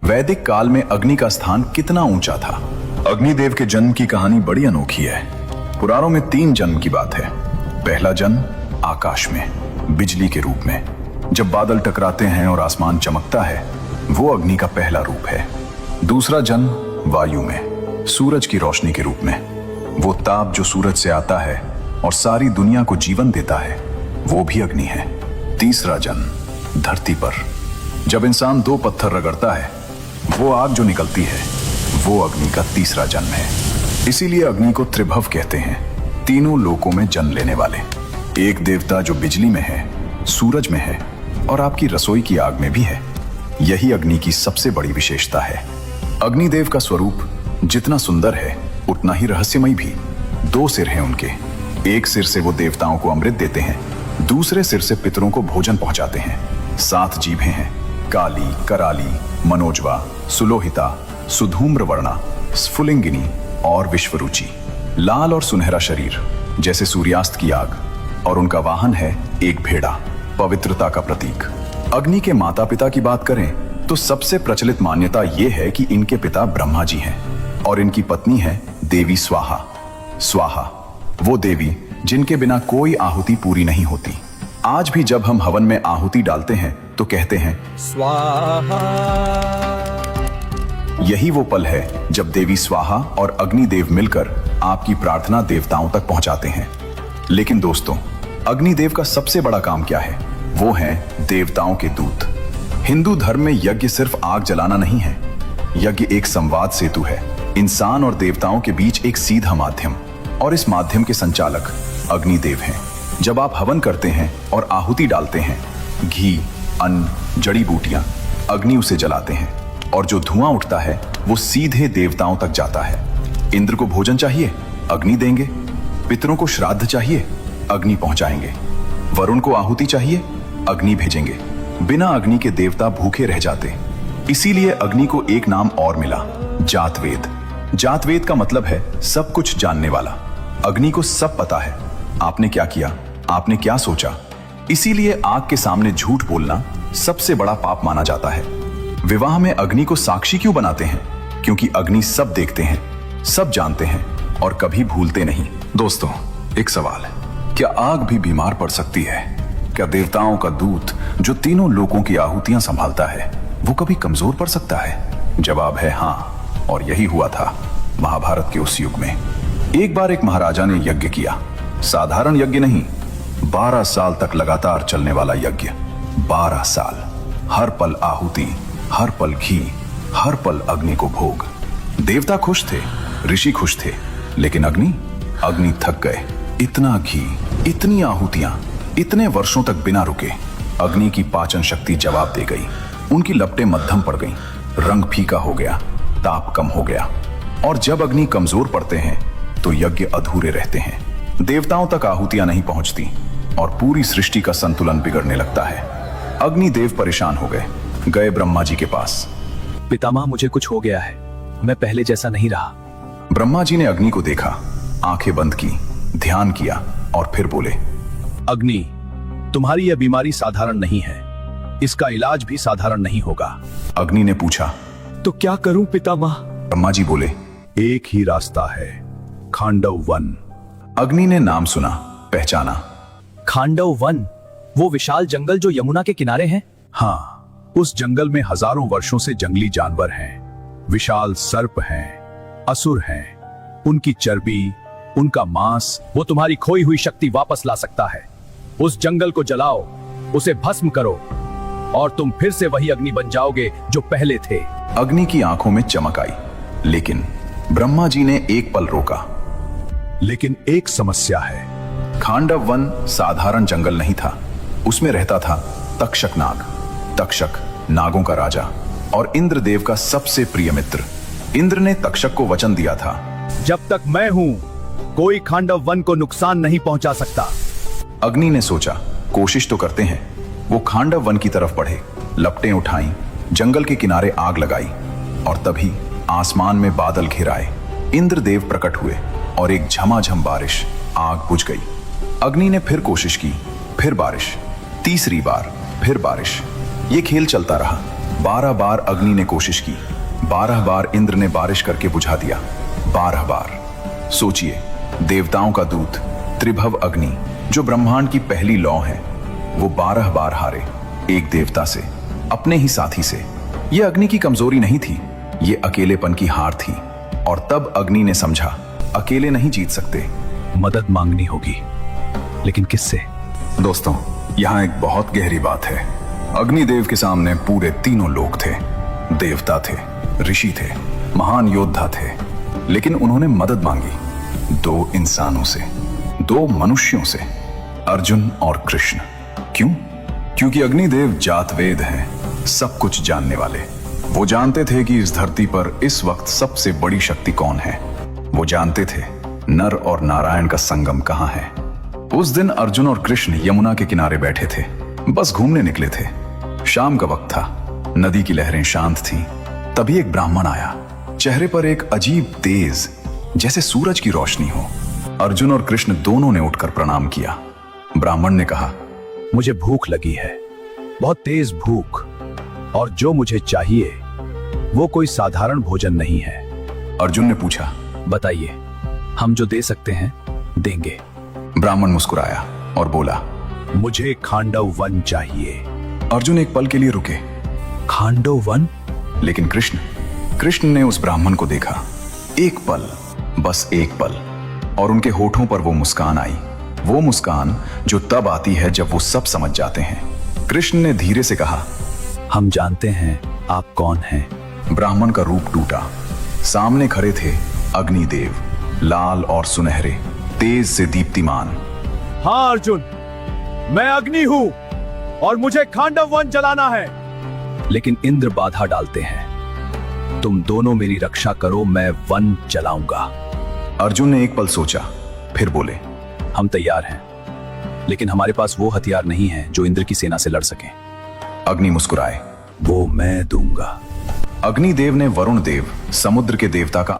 वैदिक काल में अग्नि का स्थान कितना ऊंचा था। अग्निदेव के जन्म की कहानी बड़ी अनोखी है। पुराणों में 3 जन्म की बात है। पहला जन्म आकाश में, बिजली के रूप में। जब बादल टकराते हैं और आसमान चमकता है, वो अग्नि का पहला रूप है। दूसरा जन्म वायु में, सूरज की रोशनी के रूप में। वो ताप जो सूरज से आता है और सारी दुनिया को जीवन देता है, वो भी अग्नि है। तीसरा जन्म धरती पर, जब इंसान 2 पत्थर रगड़ता है, वो आग जो निकलती है, वो अग्नि का तीसरा जन्म है। इसीलिए अग्नि को त्रिभव कहते हैं, तीनों लोकों में जन्म लेने वाले। एक देवता जो बिजली में है, सूरज में है और आपकी रसोई की आग में भी है। यही अग्नि की सबसे बड़ी विशेषता है। अग्निदेव का स्वरूप जितना सुंदर है, उतना ही रहस्यमय भी। 2 सिर हैं उनके। एक सिर से वो देवताओं को अमृत देते हैं, दूसरे सिर से पितरों को भोजन पहुंचाते हैं। 7 जीभें हैं, काली, कराली, मनोजवा, सुलोहिता, सुधूम्रवर्णा, स्फुलिंगिनी और विश्वरुचि। लाल और सुनहरा शरीर जैसे सूर्यास्त की आग, और उनका वाहन है एक भेड़ा, पवित्रता का प्रतीक। अग्नि के माता पिता की बात करें तो सबसे प्रचलित मान्यता यह है कि इनके पिता ब्रह्मा जी हैं और इनकी पत्नी है देवी स्वाहा। स्वाहा वो देवी जिनके बिना कोई आहुति पूरी नहीं होती। आज भी जब हम हवन में आहुति डालते हैं तो कहते हैं स्वाहा। यही वो पल है जब देवी स्वाहा और अग्निदेव मिलकर आपकी प्रार्थना देवताओं तक पहुंचाते हैं। लेकिन दोस्तों, अग्निदेव का सबसे बड़ा काम क्या है? वो हैं देवताओं के दूत। हिंदू धर्म में यज्ञ सिर्फ आग जलाना नहीं है। यज्ञ एक संवाद सेतु है, इंसान और देवताओं के बीच एक सीधा माध्यम, और इस माध्यम के संचालक अग्निदेव हैं। जब आप हवन करते हैं और आहुति डालते हैं, घी, अन्न, जड़ी बूटियां, अग्नि उसे जलाते हैं और जो धुआं उठता है वो सीधे देवताओं तक जाता है। इंद्र को भोजन चाहिए, अग्नि देंगे। पितरों को श्राद्ध चाहिए, अग्नि पहुंचाएंगे। वरुण को आहुति चाहिए, अग्नि भेजेंगे। बिना अग्नि के देवता भूखे रह जाते। इसीलिए अग्नि को एक नाम और मिला, जातवेद। जातवेद का मतलब है सब कुछ जानने वाला। अग्नि को सब पता है, आपने क्या किया, आपने क्या सोचा। इसीलिए आग के सामने झूठ बोलना सबसे बड़ा पाप माना जाता है। विवाह में अग्नि को साक्षी क्यों बनाते हैं? क्योंकि अग्नि सब देखते हैं, सब जानते हैं और कभी भूलते नहीं। दोस्तों, एक सवाल है, क्या आग भी बीमार पड़ सकती है? क्या देवताओं का दूत जो तीनों लोकों की आहुतियां संभालता है, वो कभी कमजोर पड़ सकता है? जवाब है हाँ, और यही हुआ था महाभारत के उस युग में। एक बार एक महाराजा ने यज्ञ किया। साधारण यज्ञ नहीं, 12 साल तक लगातार चलने वाला यज्ञ। 12 साल, हर पल आहुति, हर पल घी, हर पल अग्नि को भोग। देवता खुश थे, ऋषि खुश थे, लेकिन अग्नि थक गए। इतना घी, इतनी आहुतियां, इतने वर्षों तक बिना रुके। अग्नि की पाचन शक्ति जवाब दे गई। उनकी लपटें मध्यम पड़ गईं, रंग फीका हो गया, ताप कम हो गया। और जब अग्नि कमजोर पड़ते हैं तो यज्ञ अधूरे रहते हैं। देवताओं तक आहुतियां नहीं पहुंचती और पूरी सृष्टि का संतुलन बिगड़ने लगता है। अग्निदेव परेशान हो गए ब्रह्मा जी के पास। पितामह, मुझे कुछ हो गया है, मैं पहले जैसा नहीं रहा। ब्रह्मा जी ने अग्नि को देखा, आंखें बंद की, ध्यान किया और फिर बोले, अग्नि, तुम्हारी यह बीमारी साधारण नहीं है, इसका इलाज भी साधारण नहीं होगा। अग्नि ने पूछा, तो क्या करूं पितामह? ब्रह्मा जी बोले, एक ही रास्ता है, खांडव वन। अग्नि ने नाम सुना, पहचाना। खांडव वन, वो विशाल जंगल जो यमुना के किनारे है? हाँ, उस जंगल में हजारों वर्षों से जंगली जानवर हैं, विशाल सर्प हैं, असुर हैं। उनकी चर्बी, उनका मांस, वो तुम्हारी खोई हुई शक्ति वापस ला सकता है। उस जंगल को जलाओ, उसे भस्म करो और तुम फिर से वही अग्नि बन जाओगे जो पहले थे। अग्नि की आंखों में चमक आई, लेकिन ब्रह्मा जी ने एक पल रोका। लेकिन एक समस्या है। खांडव वन साधारण जंगल नहीं था, उसमें रहता था तक्षक नाग। तक्षक नागों का राजा और इंद्रदेव का सबसे प्रिय मित्र। इंद्र ने तक्षक को वचन दिया था, जब तक मैं हूं, कोई खांडव वन को नुकसान नहीं पहुंचा सकता। अग्नि ने सोचा, कोशिश तो करते हैं। वो खांडव वन की तरफ बढ़े, लपटें उठाई, जंगल के किनारे आग लगाई और तभी आसमान में बादल घिर आए। इंद्रदेव प्रकट हुए और एक झमाझम बारिश, आग बुझ गई। अग्नि ने फिर कोशिश की, फिर बारिश, तीसरी बार फिर बारिश। ये खेल चलता रहा। 12 बार अग्नि ने कोशिश की, 12 बार इंद्र ने बारिश करके बुझा दिया, 12 बार। सोचिए, देवताओं का दूत त्रिभव अग्नि, जो ब्रह्मांड की पहली लौ है, वो 12 बार हारे एक देवता से, अपने ही साथी से। ये अग्नि की कमजोरी नहीं थी, ये अकेलेपन की हार थी। और तब अग्नि ने समझा, अकेले नहीं जीत सकते, मदद मांगनी होगी, लेकिन किससे? दोस्तों, यहाँ एक बहुत गहरी बात है। अग्निदेव के सामने पूरे तीनों लोग थे। देवता थे, ऋषि थे, महान योद्धा थे, लेकिन उन्होंने मदद मांगी 2 इंसानों से, 2 मनुष्यों से, अर्जुन और कृष्ण। क्यों? क्योंकि अग्निदेव जातवेद हैं, सब कुछ जानने वाले। वो जानते थे कि इस धरती पर इस वक्त सबसे बड़ी शक्ति कौन है। वो जानते थे नर और नारायण का संगम कहां है। उस दिन अर्जुन और कृष्ण यमुना के किनारे बैठे थे, बस घूमने निकले थे। शाम का वक्त था, नदी की लहरें शांत थीं। तभी एक ब्राह्मण आया, चेहरे पर एक अजीब तेज, जैसे सूरज की रोशनी हो। अर्जुन और कृष्ण दोनों ने उठकर प्रणाम किया। ब्राह्मण ने कहा, मुझे भूख लगी है, बहुत तेज भूख, और जो मुझे चाहिए वो कोई साधारण भोजन नहीं है। अर्जुन ने पूछा, बताइए, हम जो दे सकते हैं देंगे। ब्राह्मण मुस्कुराया और बोला, मुझे खांडव वन चाहिए। अर्जुन एक पल के लिए रुके। खांडव वन? लेकिन कृष्ण ने उस ब्राह्मण को देखा, एक पल, बस एक पल, और उनके होठों पर वो मुस्कान आई, वो मुस्कान जो तब आती है जब वो सब समझ जाते हैं। कृष्ण ने धीरे से कहा, हम जानते हैं आप कौन हैं। ब्राह्मण का रूप टूटा। सामने खड़े थे अग्निदेव, लाल और सुनहरे, तेज से दीप्तिमान। हाँ अर्जुन, मैं अग्नि हूं और मुझे खांडव वन जलाना है। लेकिन इंद्र बाधा डालते हैं। तुम दोनों मेरी रक्षा करो, मैं वन जलाऊंगा। अर्जुन ने एक पल सोचा, फिर बोले, हम तैयार हैं, लेकिन हमारे पास वो हथियार नहीं है जो इंद्र की सेना से लड़ सके। अग्नि मुस्कुराए, वो मैं दूंगा। अग्निदेव ने वरुण देव, समुद्र के देवता का